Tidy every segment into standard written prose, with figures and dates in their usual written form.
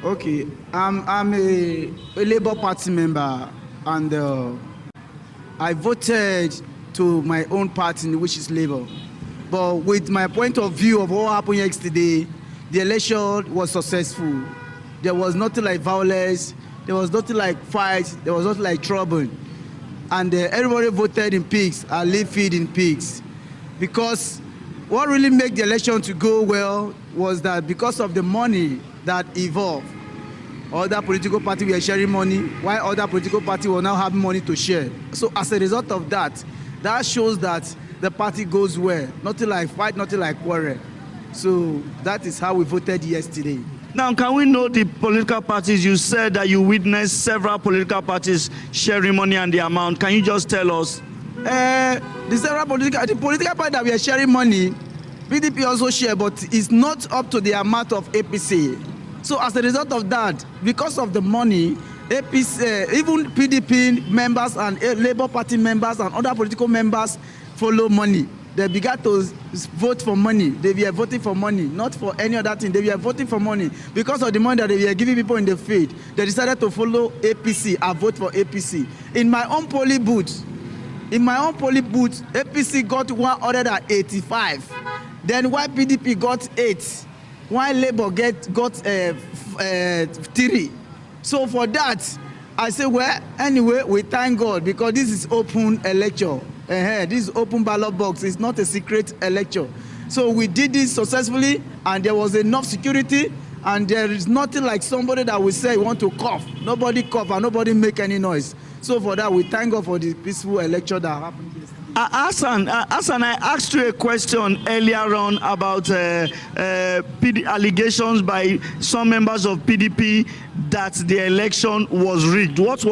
Okay, I'm a Labour Party member, and I voted to my own party, which is Labour. But with my point of view of what happened yesterday, the election was successful. There was nothing like violence, there was nothing like fights, there was nothing like trouble. And everybody voted in peace and live feed in peace. Because what really made the election to go well was that because of the money that evolved, other political parties were sharing money, while other political parties will now have money to share. So as a result of that, that shows that the party goes well. Nothing like fight, nothing like quarrel. So that is how we voted yesterday. Now, can we know the political parties? You said that you witnessed several political parties sharing money and the amount. Can you just tell us? The political party that we are sharing money, PDP also share, but it's not up to the amount of APC. So as a result of that, because of the money, APC, even PDP members and Labour Party members and other political members follow money. They began to vote for money. They were voting for money, not for any other thing. They were voting for money. Because of the money that they were giving people in the field, they decided to follow APC and vote for APC. In my own polling booth, APC got 185. Then while PDP got 8, while Labour got 3. So for that, I say, well, anyway, we thank God because this is open election. This is open ballot box. It's not a secret election. So we did this successfully, and there was enough security, and there is nothing like somebody that will say want to cough. Nobody cough and nobody make any noise. So for that, we thank God for the peaceful election that happened yesterday. Hassan, I asked you a question earlier on about allegations by some members of PDP that the election was rigged. What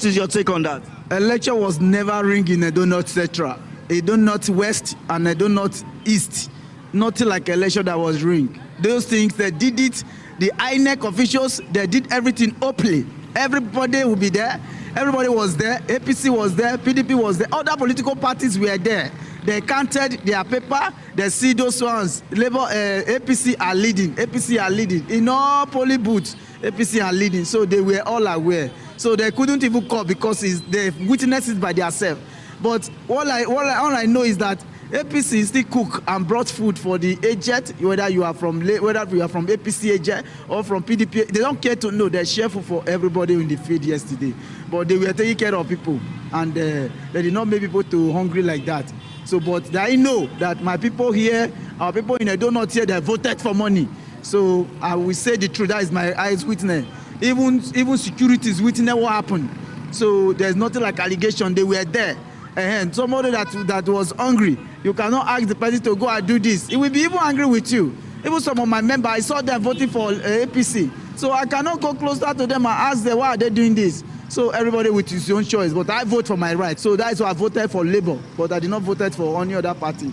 is your take on that? Election was never rigged in Edo North Central, Edo North West, and Edo North East. Nothing like election that was rigged. Those things, they did it. The INEC officials, they did everything openly. Everybody will be there. Everybody was there. APC was there. PDP was there. Other political parties were there. They counted their paper. They see those ones. Labour, APC are leading. APC are leading. In all polling booths, APC are leading. So they were all aware. So they couldn't even call because they witnessed it by themselves. But all I know is that APC still cook and brought food for the agent, whether you are from APC agent or from PDP. They don't care to know. They share food for everybody in the field yesterday. But they were taking care of people, and they did not make people too hungry like that. So, but I know that my people here, our people in Edo North here, they voted for money. So I will say the truth. That is my eyes witness. Even securities witness what happened. So there's nothing like allegation. They were there. And somebody that was hungry, you cannot ask the person to go and do this. He will be even angry with you. Even some of my members, I saw them voting for APC. So I cannot go closer to them and ask them why are they doing this. So everybody with his own choice. But I vote for my right. So that is why I voted for Labour. But I did not vote for any other party.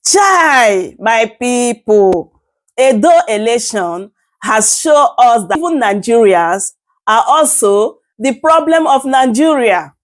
Chai, my people, Edo election has shown us that even Nigerians are also the problem of Nigeria.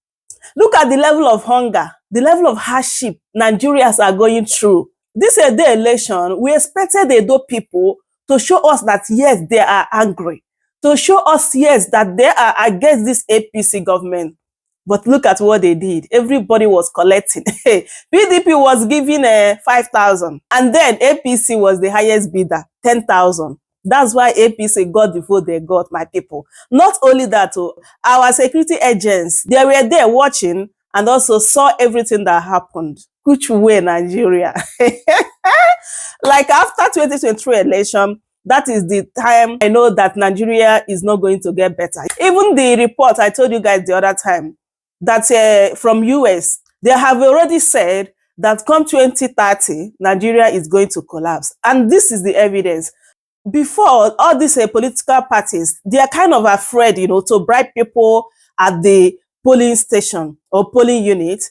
Look at the level of hunger, the level of hardship Nigerians are going through. This Edo election, we expected the Edo people to show us that yes, they are angry. To show us yes, that they are against this APC government. But look at what they did. Everybody was collecting. PDP was giving 5,000. And then APC was the highest bidder, 10,000. That's why APC got the vote they got, my people. Not only that, our security agents, they were there watching and also saw everything that happened. Which way, Nigeria? Like after 2023 election, that is the time I know that Nigeria is not going to get better. Even the report I told you guys the other time, that from US, they have already said that come 2030, Nigeria is going to collapse. And this is the evidence. Before, all these political parties, they are kind of afraid, to bribe people at the polling station or polling unit.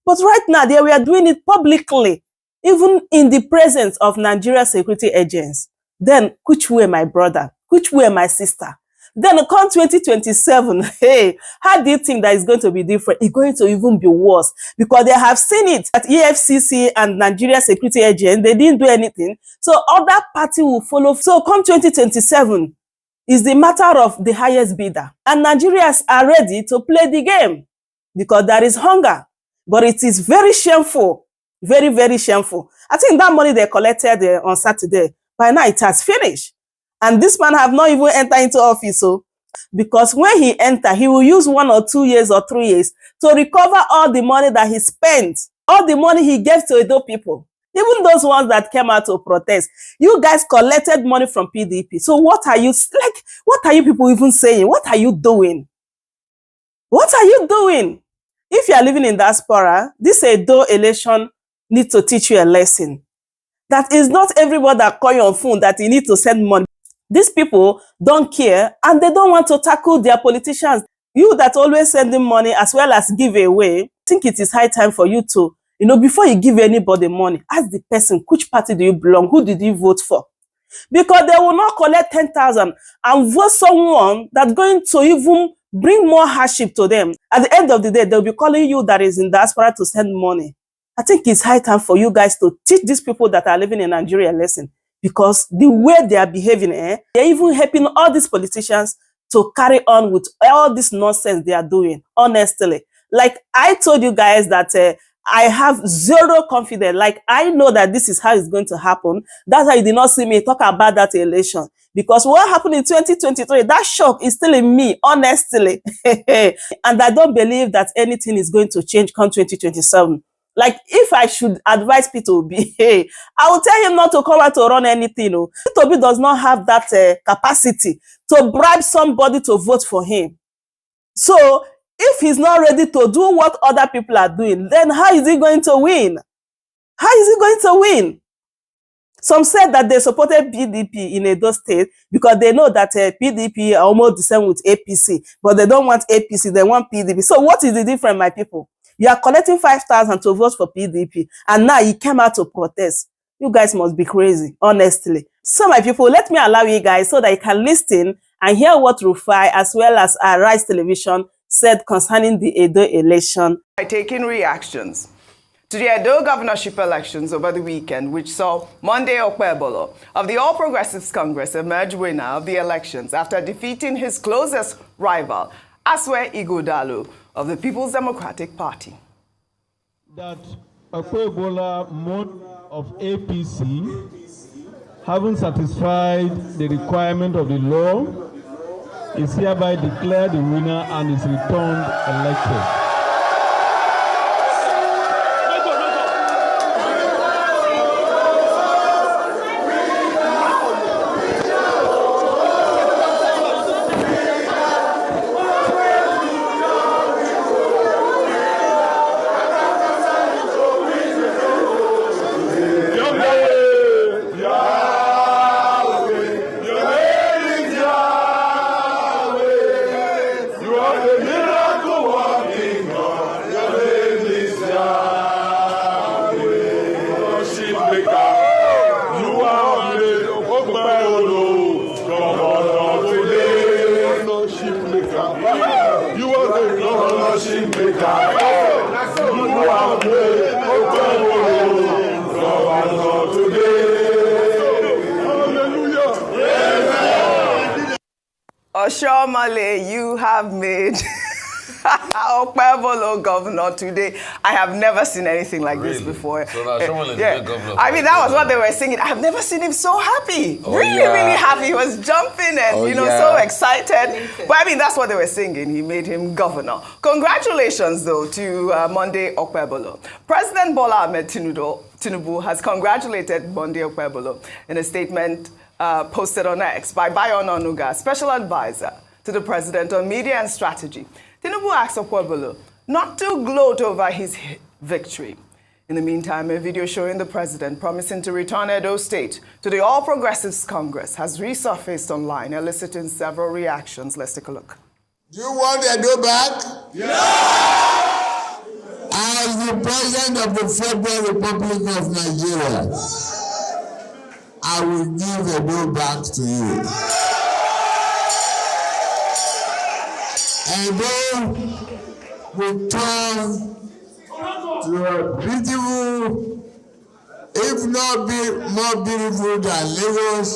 But right now, they were doing it publicly, even in the presence of Nigeria security agents. Then, which way, my brother? Which way, my sister? Then come 2027, hey, how do you think that it's going to be different? It's going to even be worse because they have seen it at EFCC and Nigeria security agents. They didn't do anything. So other party will follow. So come 2027, It's the matter of the highest bidder. And Nigerians are ready to play the game because there is hunger. But it is very shameful, very, very shameful. I think that money they collected on Saturday, by now it has finished. And this man have not even entered into office. So, because when he enter, he will use 1 or 2 years or 3 years to recover all the money that he spent, all the money he gave to Edo people. Even those ones that came out to protest, you guys collected money from PDP. So what are you, like, what are you people even saying? What are you doing? What are you doing? If you are living in diaspora, this Edo election needs to teach you a lesson. That is not everybody that call you on phone that you need to send money. These people don't care and they don't want to tackle their politicians. You that always sending money as well as give away, I think it is high time for you to, before you give anybody money, ask the person, which party do you belong? Who did you vote for? Because they will not collect 10,000 and vote someone that's going to even bring more hardship to them. At the end of the day, they'll be calling you that is in diaspora to send money. I think it's high time for you guys to teach these people that are living in Nigeria a lesson. Because the way they are behaving, they're even helping all these politicians to carry on with all this nonsense they are doing, honestly. Like I told you guys that I have zero confidence. Like I know that this is how it's going to happen. That's why you did not see me talk about that election. Because what happened in 2023, that shock is still in me, honestly. And I don't believe that anything is going to change come 2027. Like, if I should advise P2B, I will tell him not to come out to run anything. P2B does not have that capacity to bribe somebody to vote for him. So, if he's not ready to do what other people are doing, then how is he going to win? How is he going to win? Some said that they supported PDP in Edo State because they know that PDP are almost the same with APC, but they don't want APC, they want PDP. So what is the difference, my people? You are collecting 5,000 to vote for PDP, and now you came out to protest. You guys must be crazy, honestly. So my people, let me allow you guys so that you can listen and hear what RUFAI as well as Rise Television said concerning the Edo election. By taking reactions to the Edo governorship elections over the weekend, which saw Monday Okpebolo of the All Progressives Congress emerge winner of the elections after defeating his closest rival, Aswe Ighodalo of the People's Democratic Party. That Okpebolo mode of APC, having satisfied the requirement of the law, is hereby declared the winner and is returned elected. Oshomale, you have made Okpebolo governor today. I have never seen anything like this before. So now Oshomale is the governor. I mean, that was what they were singing. I've never seen him so happy. Really happy. He was jumping and, so excited. But I mean, that's what they were singing. He made him governor. Congratulations, though, to Monday Okpebolo. President Bola Ahmed Tinubu has congratulated Monday Okpebolo in a statement posted on X by Bayon Onuga, special advisor to the president on media and strategy. Tinubu asked Okpebolo not to gloat over his victory. In the meantime, a video showing the president promising to return Edo State to the All Progressives Congress has resurfaced online, eliciting several reactions. Let's take a look. Do you want Edo back? Yeah! As the president of the Federal Republic of Nigeria, I will give Edo back to you. Edo will turn to a beautiful, if not more beautiful than Lagos,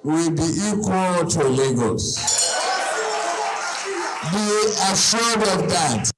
will be equal to Lagos. Be assured of that.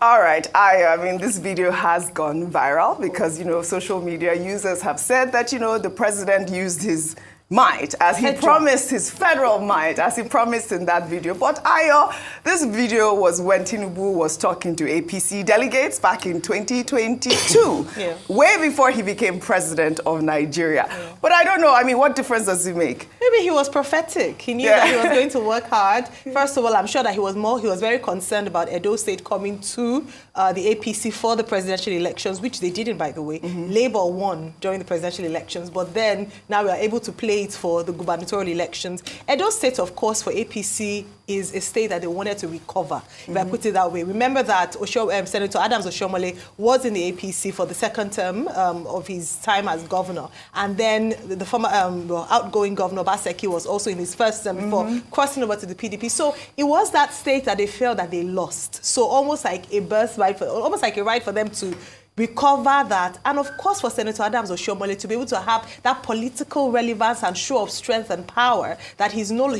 All right, I mean, this video has gone viral because, social media users have said that, the president used his might, as he promised, his federal might, as he promised in that video. But Ayo, this video was when Tinubu was talking to APC delegates back in 2022, way before he became president of Nigeria. Yeah. But I don't know, I mean, what difference does it make? Maybe he was prophetic. He knew that he was going to work hard. First of all, I'm sure that he was very concerned about Edo State coming to the APC for the presidential elections, which they didn't, by the way. Labour won during the presidential elections, but then now we are able to play it for the gubernatorial elections. Edo State, of course, for APC is a state that they wanted to recover, if I put it that way. Remember that Senator Adams Oshiomhole was in the APC for the second term of his time as governor. And then the former outgoing governor, Obaseki, was also in his first term before crossing over to the PDP. So it was that state that they felt that they lost. So almost like a birthright, almost like a right for them to recover that, and of course for Senator Adams Oshiomhole to be able to have that political relevance and show of strength and power that he's not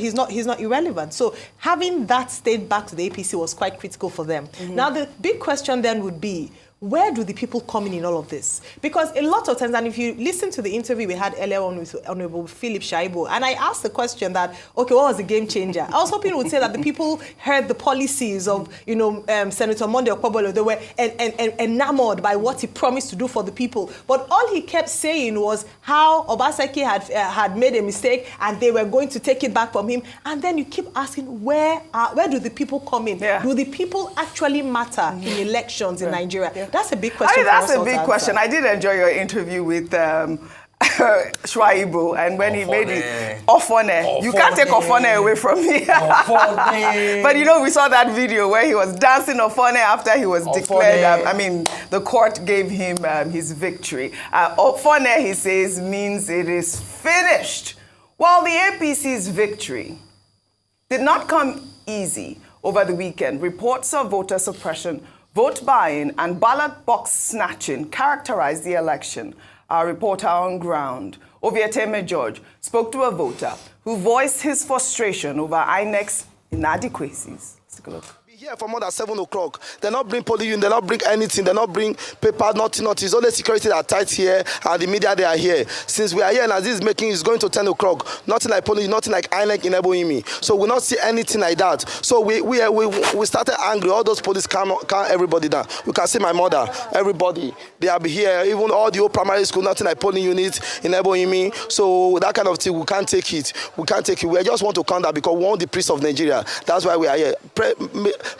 irrelevant. So having that state back to the APC was quite critical for them. Now the big question then would be, where do the people come in all of this? Because a lot of times, and if you listen to the interview we had earlier on with Honorable Philip Shaibu, and I asked the question that, okay, what was the game changer? I was hoping he would say that the people heard the policies of, Senator Monday Okpebholo. They were enamored by what he promised to do for the people. But all he kept saying was how Obaseki had made a mistake and they were going to take it back from him. And then you keep asking, where do the people come in? Yeah. Do the people actually matter in elections in Nigeria? Yeah. That's a big question. That's a big question. I did enjoy your interview with Shaibu, and when he made it Ofone. You can't take Ofone away from me. But we saw that video where he was dancing Ofone after he was declared. The court gave him his victory. Ofone, he says, means it is finished. While the APC's victory did not come easy over the weekend, reports of voter suppression, vote buying and ballot box snatching characterized the election. Our reporter on ground, Ovieteme George, spoke to a voter who voiced his frustration over INEC's inadequacies. Let's take a look. Here for more than 7 o'clock. They not bring police, they not bring anything, they not bring paper, nothing. It's only security that are tight here and the media they are here. Since we are here and as this is making is going to 10 o'clock, nothing like police, nothing like INEC in Eboimi. So we not see anything like that. So we started angry. All those police calm everybody down. You can see my mother, everybody. They are here, even all the old primary school, nothing like polling units in Eboimi. So that kind of thing, we can't take it. We can't take it. We just want to come down because we want the peace of Nigeria. That's why we are here.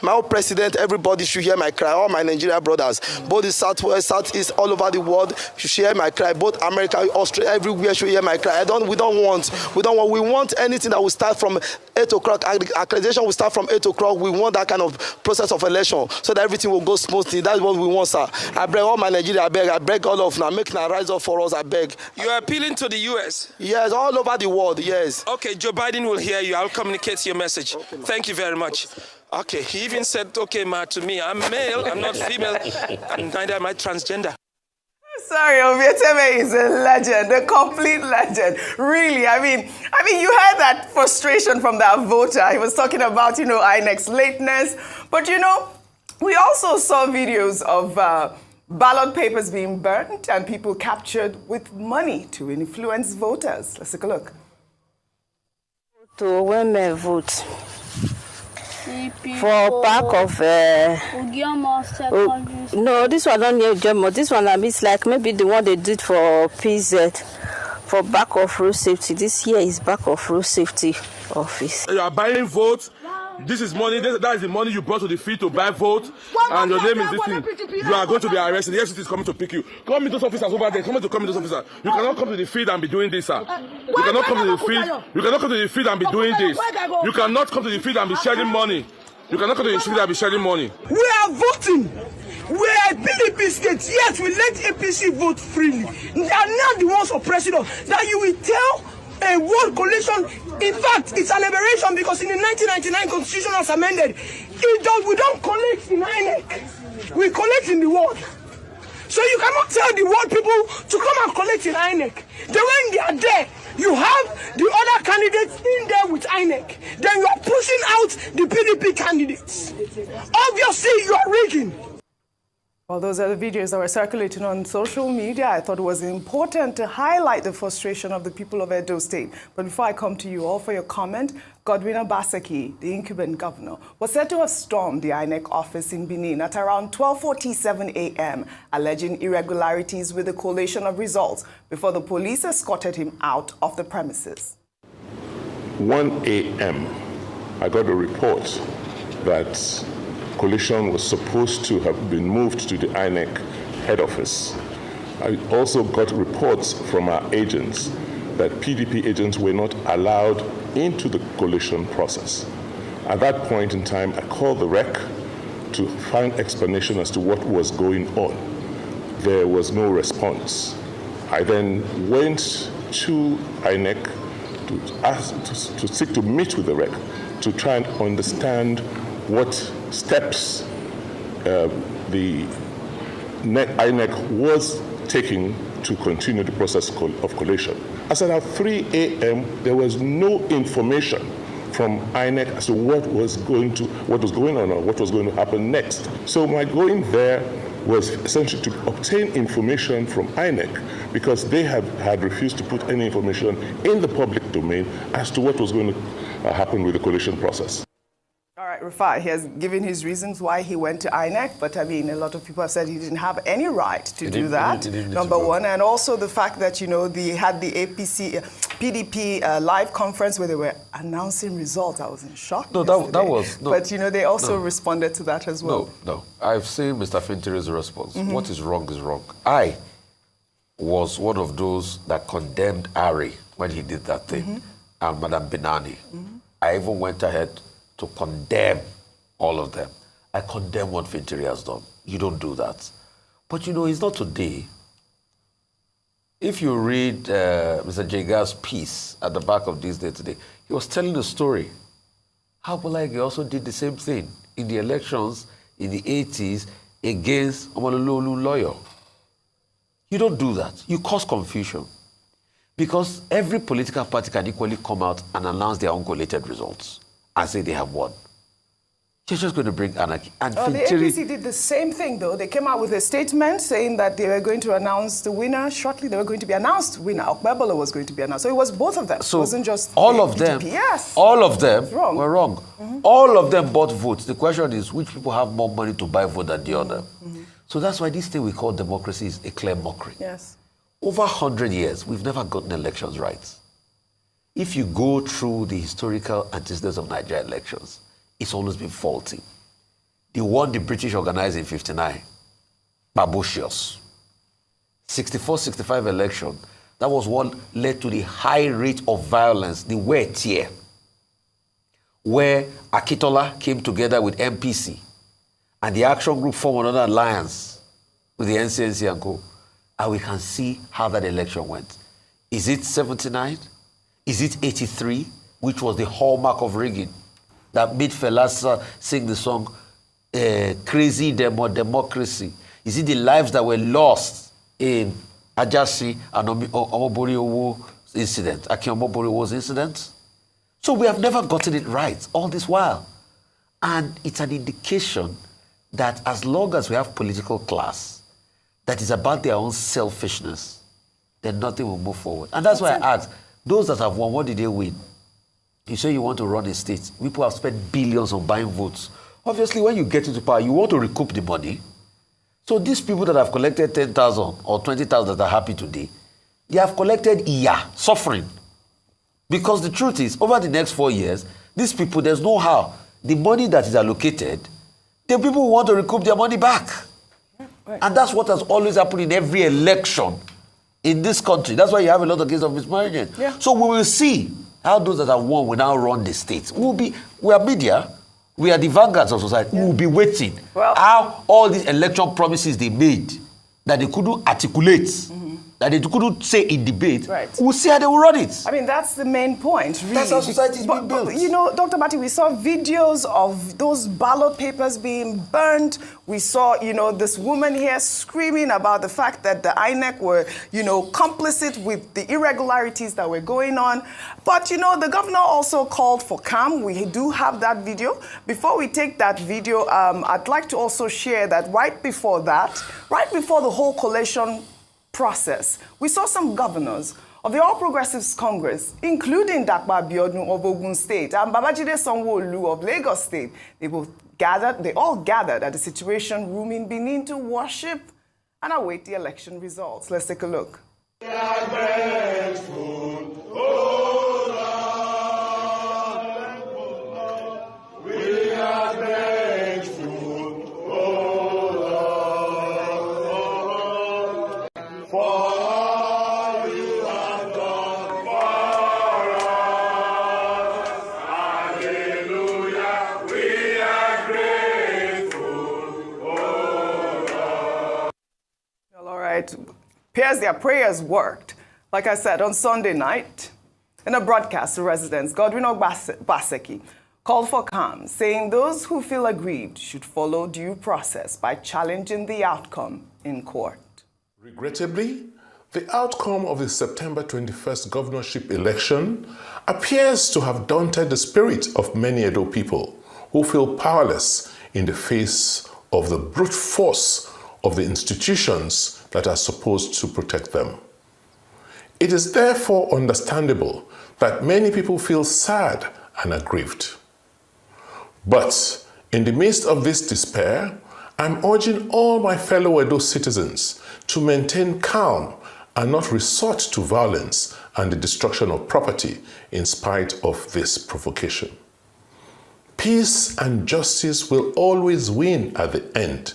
My own president, everybody should hear my cry. All my Nigerian brothers, both the Southwest, Southeast, all over the world should hear my cry. Both America, Australia, everywhere should hear my cry. We want anything that will start from 8 o'clock. Accreditation will start from 8 o'clock. We want that kind of process of election so that everything will go smoothly. That's what we want, sir. I beg all my Nigeria, I beg all of now, make now rise up for us, I beg. You are appealing to the U.S.? Yes, all over the world, yes. Okay, Joe Biden will hear you. I'll communicate your message. Okay, thank you very much. Okay, he even said, okay, ma, to me, I'm male, I'm not female, and neither am I transgender. Sorry, Ovieteme is a legend, a complete legend. Really, I mean, you heard that frustration from that voter. He was talking about, INEC's lateness. But, we also saw videos of ballot papers being burnt and people captured with money to influence voters. Let's take a look. To women vote. For back of no, this one don't need German. This one is like maybe the one they did for PZ for back of road safety. This here is back of road safety office. You are buying votes. This is money. That is the money you brought to the field to buy vote, and your name is this thing. You are going to be arrested. The FCC is coming to pick you. Come meet those officers over there. Come meet those officers. You cannot come to the field and be doing this, sir. You cannot come to the field. You cannot come to the field and be doing this. You cannot come to the field and be sharing money. You cannot come to the field and be sharing money. We are voting. We are PDP states. Yes, we let APC vote freely. They are not the ones oppressing us. That you will tell a world coalition. In fact, it's an aberration because in the 1999 Constitution as amended, we don't collect in INEC. We collect in the world. So you cannot tell the world people to come and collect in INEC. Then when they are there, You have the other candidates in there with INEC. Then you are pushing out the PDP candidates. Obviously, you are rigging. Well, those are the videos that were circulating on social media. I thought it was important to highlight the frustration of the people of Edo State. But before I come to you all for your comment, Godwin Obaseki, the incumbent governor, was said to have stormed the INEC office in Benin at around 12:47 a.m., alleging irregularities with the collation of results before the police escorted him out of the premises. 1 a.m., I got a report that collation was supposed to have been moved to the INEC head office. I also got reports from our agents that PDP agents were not allowed into the collation process. At that point in time, I called the REC to find explanation as to what was going on. There was no response. I then went to INEC to seek to meet with the REC to try and understand what steps the INEC was taking to continue the process of collation. As at 3 a.m., there was no information from INEC as to what was going on or what was going to happen next. So my going there was essentially to obtain information from INEC because they had refused to put any information in the public domain as to what was going to happen with the collation process. All right, RUFAI, he has given his reasons why he went to INEC, but I mean, a lot of people have said he didn't have any right to do that, number one. And also the fact that, you know, they had the APC, PDP live conference where they were announcing results. I was in shock. No, that was... No, but, you know, they also responded to that as well. No. I've seen Mr. Finteri's response. What is wrong is wrong. I was one of those that condemned Ari when he did that thing, and Madam Binani. I even went ahead to condemn all of them. I condemn what Fintiri has done. You don't do that. But you know, it's not today. If you read Mr. Jega's piece at the back of This Day Today, he was telling a story. How Bolage also did the same thing in the elections in the 80s against Omalolu lawyer. You don't do that. You cause confusion. Because every political party can equally come out and announce their own collated results and say they have won. You're just going to bring anarchy. And the APC did the same thing, though. They came out with a statement saying that they were going to announce the winner shortly. They were going to be announced winner. Okpebolo was going to be announced. So it was both of them. So it wasn't just all of them. Yes. All of them were wrong. All of them bought votes. The question is, which people have more money to buy vote than the other? So that's why this thing we call democracy is a clear mockery. Yes. Over 100 years, we've never gotten elections right. If you go through the historical antecedents of Nigeria elections, it's always been faulty. The one the British organized in 59, Babocious. 64-65 election, that was what led to the high rate of violence, the wet tier, where Akitola came together with MPC, and the action group formed another alliance with the NCNC and co. And we can see how that election went. Is it 79? Is it 83, which was the hallmark of rigging that made Felasa sing the song Crazy Democracy? Is it the lives that were lost in Ajasi and Omoboriwo incident, Aki Omoboriwo's incident? So we have never gotten it right all this while. And it's an indication that as long as we have political class that is about their own selfishness, then nothing will move forward. And that's why I ask, those that have won, what did they win? You say you want to run a state. People have spent billions on buying votes. Obviously, when you get into power, you want to recoup the money. So these people that have collected 10,000 or 20,000 that are happy today, they have collected suffering. Because the truth is, over the next 4 years, these people, there's no how. The money that is allocated, the people want to recoup their money back. And that's what has always happened in every election in this country. That's why you have a lot of cases of mismanagement. Yeah. So we will see how those that have won will now run the states. We are media. We are the vanguards of society. We will be waiting how all these election promises they made that they couldn't articulate that they couldn't say in debate, right. we'll see how they will run it. I mean, that's the main point, really. That's how society is being built. But, you know, Dr. Mati, we saw videos of those ballot papers being burnt. We saw, you know, this woman here screaming about the fact that the INEC were, you know, complicit with the irregularities that were going on. But, you know, the governor also called for calm. We do have that video. Before we take that video, I'd like to also share that right before the whole collation process, we saw some governors of the All Progressives Congress, including Dakpa Abiodun of Ogun State and Babajide Sanwo-Olu of Lagos State. They all gathered at the Situation Room in Benin to worship and await the election results. Let's take a look. We are grateful, oh Lord. We are grateful, oh Lord, for all you have done for us. Hallelujah. We are grateful, oh Lord. All right. Appears their prayers worked. Like I said, on Sunday night, in a broadcast to residents, Godwin Ogbaseki called for calm, saying those who feel aggrieved should follow due process by challenging the outcome in court. Regrettably, the outcome of the September 21st governorship election appears to have daunted the spirit of many Edo people who feel powerless in the face of the brute force of the institutions that are supposed to protect them. It is therefore understandable that many people feel sad and aggrieved. But in the midst of this despair, I'm urging all my fellow Edo citizens to maintain calm and not resort to violence and the destruction of property in spite of this provocation. Peace and justice will always win at the end.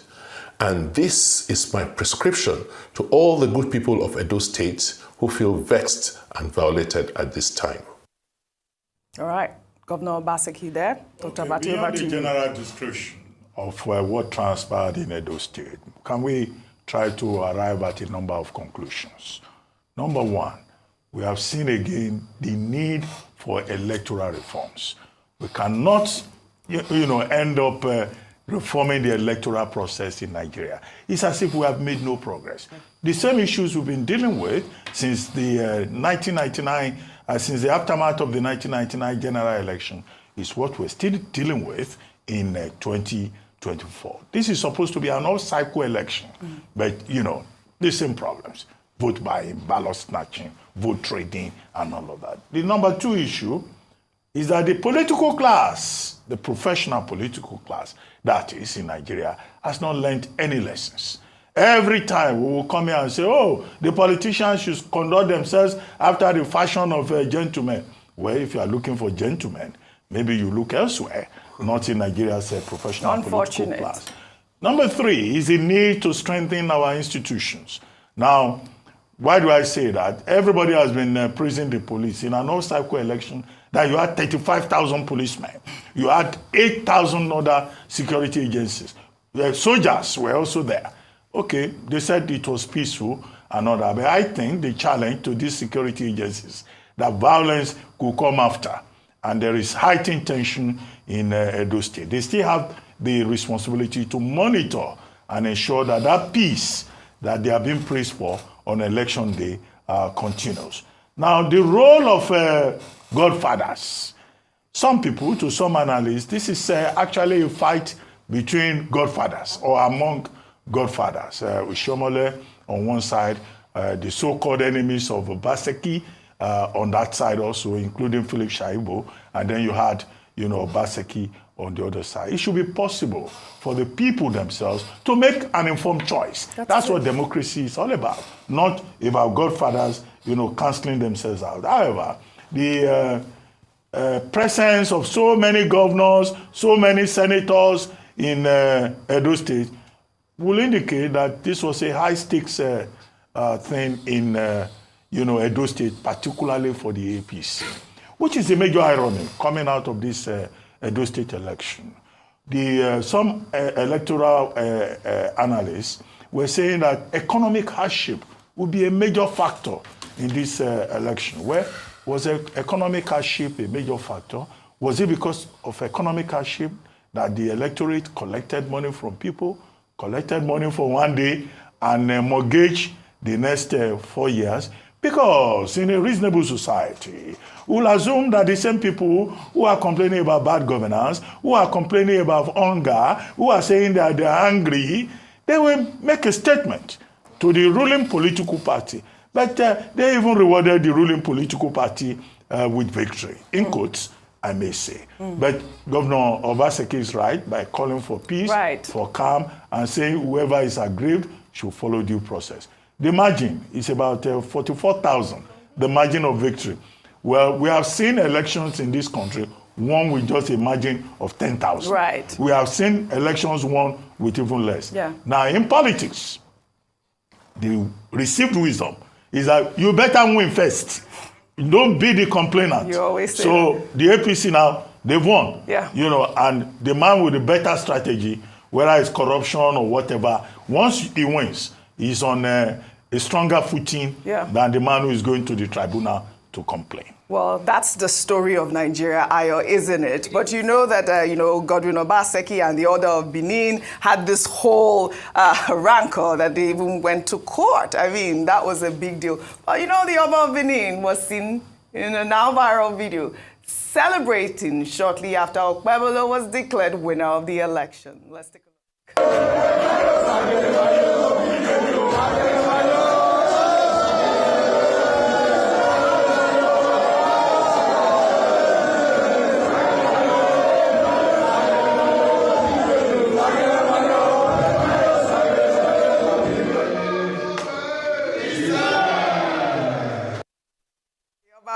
And this is my prescription to all the good people of Edo State who feel vexed and violated at this time. All right. Governor Obaseki there. Dr. Bati, over Beyond to the you. general description of what transpired in Edo State, can we try to arrive at a number of conclusions? Number one, we have seen again the need for electoral reforms. We cannot, end up reforming the electoral process in Nigeria. It's as if we have made no progress. The same issues we've been dealing with since the 1999, since the aftermath of the 1999 general election is what we're still dealing with in 2024. This is supposed to be an all-cycle election, but, the same problems. Vote buying, ballot snatching, vote trading, and all of that. The number two issue is that the political class, the professional political class, that is in Nigeria, has not learned any lessons. Every time we will come here and say, the politicians should conduct themselves after the fashion of gentlemen. Well, if you are looking for gentlemen, maybe you look elsewhere, not in Nigeria's professional political class. Number three is the need to strengthen our institutions. Now, why do I say that? Everybody has been praising the police. In an all-cycle election, that you had 35,000 policemen. You had 8,000 other security agencies. The soldiers were also there. Okay, they said it was peaceful and all that, but I think the challenge to these security agencies, that violence could come after, and there is heightened tension in Edo State. They still have the responsibility to monitor and ensure that that peace that they are being praised for on election day continues. Now, the role of godfathers. Some people, to some analysts, this is actually a fight between godfathers or among godfathers. Shomole on one side, the so-called enemies of Obaseki on that side also, including Philip Shaibu, and then you had, Obaseki on the other side. It should be possible for the people themselves to make an informed choice. That's what democracy is all about, not about godfathers, canceling themselves out. However, the presence of so many governors, so many senators in Edo State will indicate that this was a high-stakes thing in Edo State, particularly for the APC, which is a major irony coming out of this Edo State election. Some electoral analysts were saying that economic hardship will be a major factor in this election. Where was economic hardship a major factor? Was it because of economic hardship that the electorate collected money from people, collected money for one day, and mortgaged the next 4 years? Because in a reasonable society, we'll assume that the same people who are complaining about bad governance, who are complaining about hunger, who are saying that they're angry, they will make a statement to the ruling political party. But they even rewarded the ruling political party with victory, in quotes, I may say. But Governor Obaseki is right by calling for peace, for calm, and saying whoever is aggrieved should follow due process. The margin is about 44,000, the margin of victory. Well, we have seen elections in this country won with just a margin of 10,000. Right. We have seen elections won with even less. Yeah. Now, in politics, the received wisdom is that you better win first. Don't be the complainant. You always say so that. the APC now, they've won. Yeah. You know, and the man with the better strategy, whether it's corruption or whatever, once he wins, he's on a stronger footing than the man who is going to the tribunal to complain. Well, that's the story of Nigeria, Ayo, isn't it? But you know that, Godwin Obaseki and the Order of Benin had this whole rancor that they even went to court. I mean, that was a big deal. But the Order of Benin was seen in a now viral video celebrating shortly after Okpebolo was declared winner of the election. Let's take a look.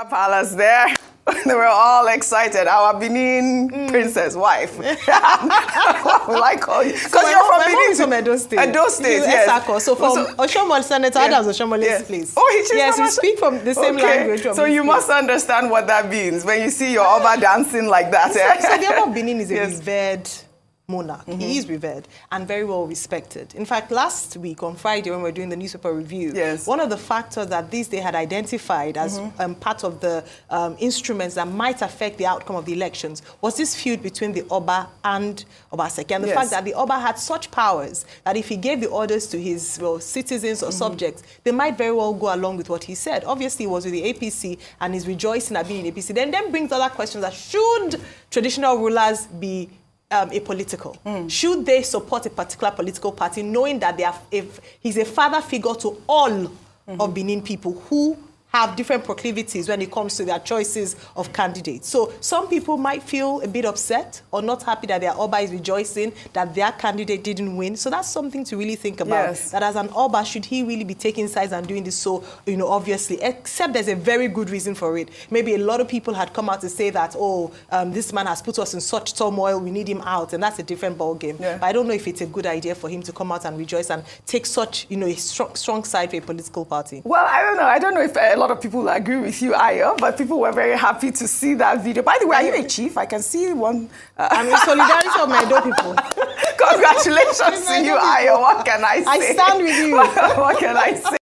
Palace there. They were all excited. Our Benin princess wife. Will I call you? Because you're from Benin. From Edo State. Edo State, yes. So from Oshomole, Senator Adams Oshomole's place. Oh, yes, we speak from the same language. So you must understand what that means when you see your Oba dancing like that. So the Oba of Benin is a revered monarch. He is revered and very well respected. In fact, last week on Friday when we were doing the newspaper review, one of the factors that they had identified as part of the instruments that might affect the outcome of the elections was this feud between the Oba and Obaseki, and the fact that the Oba had such powers that if he gave the orders to his citizens or subjects, they might very well go along with what he said. Obviously, it was with the APC and he's rejoicing at being in APC. Then brings other questions that should traditional rulers be apolitical? Should they support a particular political party, knowing that if he's a father figure to all of Benin people who have different proclivities when it comes to their choices of candidates? So some people might feel a bit upset or not happy that their Oba is rejoicing that their candidate didn't win. So that's something to really think about. That as an Oba, should he really be taking sides and doing this so, obviously, except there's a very good reason for it. Maybe a lot of people had come out to say that, this man has put us in such turmoil, we need him out, and that's a different ballgame. But I don't know if it's a good idea for him to come out and rejoice and take such, a strong side for a political party. Well, I don't know. I don't know if a lot of people agree with you, Ayo, but people were very happy to see that video. By the way, are you a chief? I can see one. I'm in solidarity of my Edo people. Congratulations to you, Ayo. What can I say? I stand with you. What can I say?